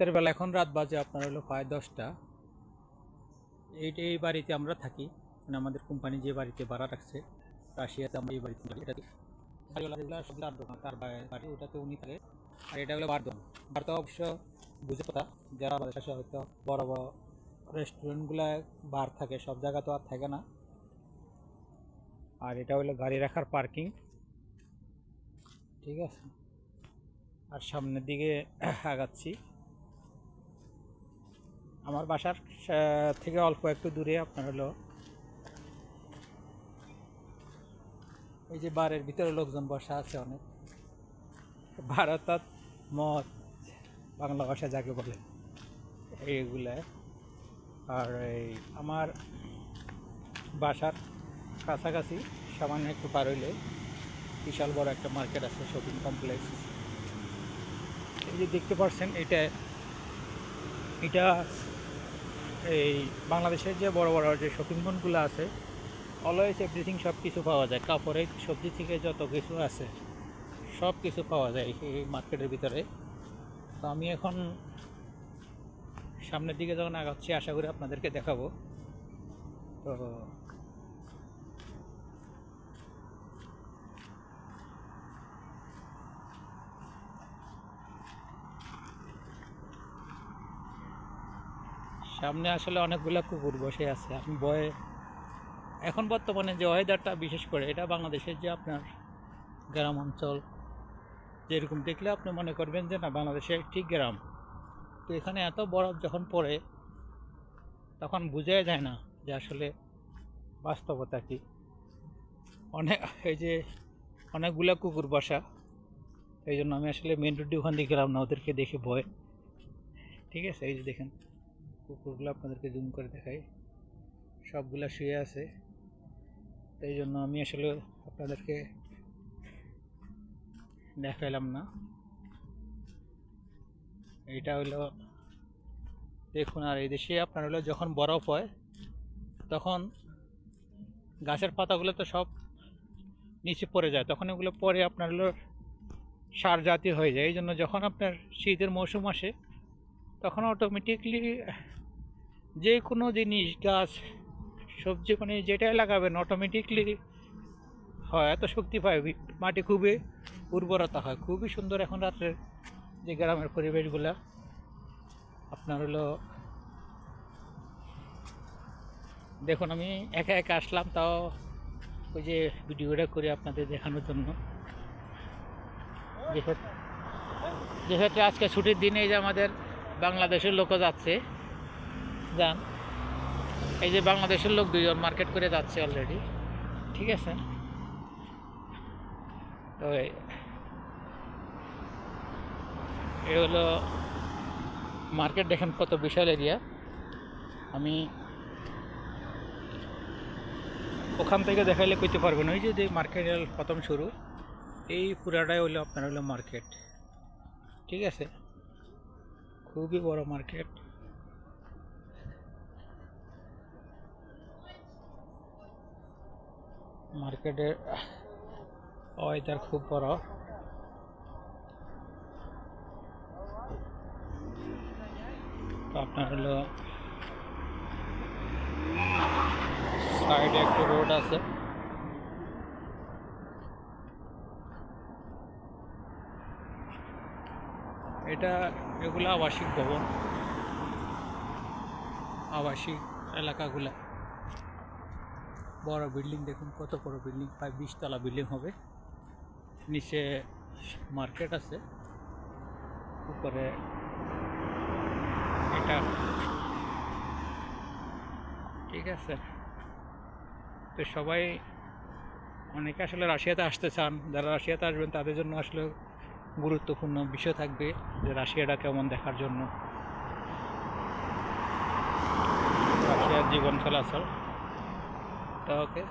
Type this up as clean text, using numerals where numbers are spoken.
রাতের বেলা এখন রাত বাজে আপনার হলো প্রায় 10টা। এই বাড়িতে আমরা থাকি, মানে আমাদের কোম্পানি যে বাড়িতে ভাড়া রাখছে রাশিয়াতে, আমরা এই বাড়িতে থাকি। এটাকে সবগুলো আর দোকান তার বাড়ি, ওটাতে উনি থাকে। আর এটা হলো বারদোয়ান। বারদোয়া অবশ্য বুঝে কথা, যারা আমাদের কাছে হয়তো বড় বড় রেস্টুরেন্টগুলো বার থাকে, সব জায়গা তো আর থাকে না। আর এটা হলো গাড়ি রাখার পার্কিং, ঠিক আছে। আর সামনের দিকে আগাচ্ছি। আমার বাসার থেকে অল্প একটু দূরে আপনার হলো এই যে বারের ভিতরে লোকজন বসা আছে অনেক। বার অর্থাৎ মদ, বাংলা ভাষা যাকে বলে এইগুলা। আর এই আমার বাসার কাছাকাছি সামান্য একটু পার হইলে বিশাল বড় একটা মার্কেট আছে, শপিং কমপ্লেক্স। এই যে দেখতে পাচ্ছেন, এটা এই বাংলাদেশের যে বড় বড় যে শপিং মলগুলো আছে, অলওয়েজ এভরিথিং, সব কিছু পাওয়া যায়। কাপড়ের, সবজি থেকে যত কিছু আছে সব কিছু পাওয়া যায় এই মার্কেটের ভিতরে। তো আমি এখন সামনের দিকে যখন আগাচ্ছি, আশা করি আপনাদেরকে দেখাবো। তো সামনে আসলে অনেকগুলো কুকুর বসে আছে। আমি ভয়ে, এখন বর্তমানে যে ওয়েদারটা, বিশেষ করে এটা বাংলাদেশের যে আপনার গ্রাম অঞ্চল, যেরকম দেখলে আপনি মনে করবেন যে না, বাংলাদেশের ঠিক গ্রাম। তো এখানে এত বরফ যখন পড়ে তখন বোঝাই যায় না যে আসলে বাস্তবতা কি। অনেক, এই যে অনেকগুলো কুকুর বসা, এই জন্য আমি আসলে মেন রোড ওখান দিয়ে গেলাম না, ওদেরকে দেখে ভয়। ঠিক আছে, এই যে দেখেন কুকুরগুলো, আপনাদেরকে জুম করে দেখাই, সবগুলা শুয়ে আছে। এই জন্য আমি আসলে আপনাদেরকে দেখাইলাম না। এইটা হলো দেখুন। আর এই দেশে আপনার হলো যখন বরফ হয় তখন গাছের পাতাগুলো তো সব নিচে পড়ে যায়, তখন এগুলো পরে আপনার হলো সার জাতীয় হয়ে যায়। এই জন্য যখন আপনার শীতের মৌসুম আসে তখন অটোমেটিকলি যে কোনো জিনিস, গাছ, সবজি, মানে যেটাই লাগাবেন অটোমেটিকলি হয়, এত শক্তি পায়, মাটি খুবই উর্বরতা হয়, খুবই সুন্দর। এখন রাত্রের যে গ্রামের পরিবেশগুলা আপনার হলো দেখুন, আমি একা একা আসলাম, তাও ওই যে ভিডিওটা করে আপনাদের দেখানোর জন্য। যেহেতু আজকে ছুটির দিনে এই যে আমাদের বাংলাদেশের লোকও যাচ্ছে, যান, এই যে বাংলাদেশের লোক 2জন মার্কেট করে যাচ্ছে অলরেডি, ঠিক আছে। তো এই হলো মার্কেট, দেখেন কত বিশাল এরিয়া। আমি ওখান থেকে দেখাইলে কইতে পারবেন, ওই যে মার্কেটের প্রথম শুরু, এই পুরাটাই হলো আপনার হলো মার্কেট, ঠিক আছে। খুবই বড় মার্কেট। মার্কেটের ওয়েদার খুব বড়। তো আপনার হলো সাইডে একটা রোড আছে, এটা এগুলো আবাসিক ভবন, আবাসিক এলাকাগুলা। বড় বিল্ডিং, দেখুন কত বড় বিল্ডিং, প্রায় 20 তলা বিল্ডিং হবে। নিচে মার্কেট আছে, উপরে এটা, ঠিক আছে। তো সবাই, অনেকে আসলে রাশিয়াতে আসতে চান, যারা রাশিয়াতে আসবেন তাদের জন্য আসলে গুরুত্বপূর্ণ বিষয় থাকবে যে রাশিয়াটা কেমন দেখার জন্য, রাশিয়ার জীবন চলাচল। তো ওকে।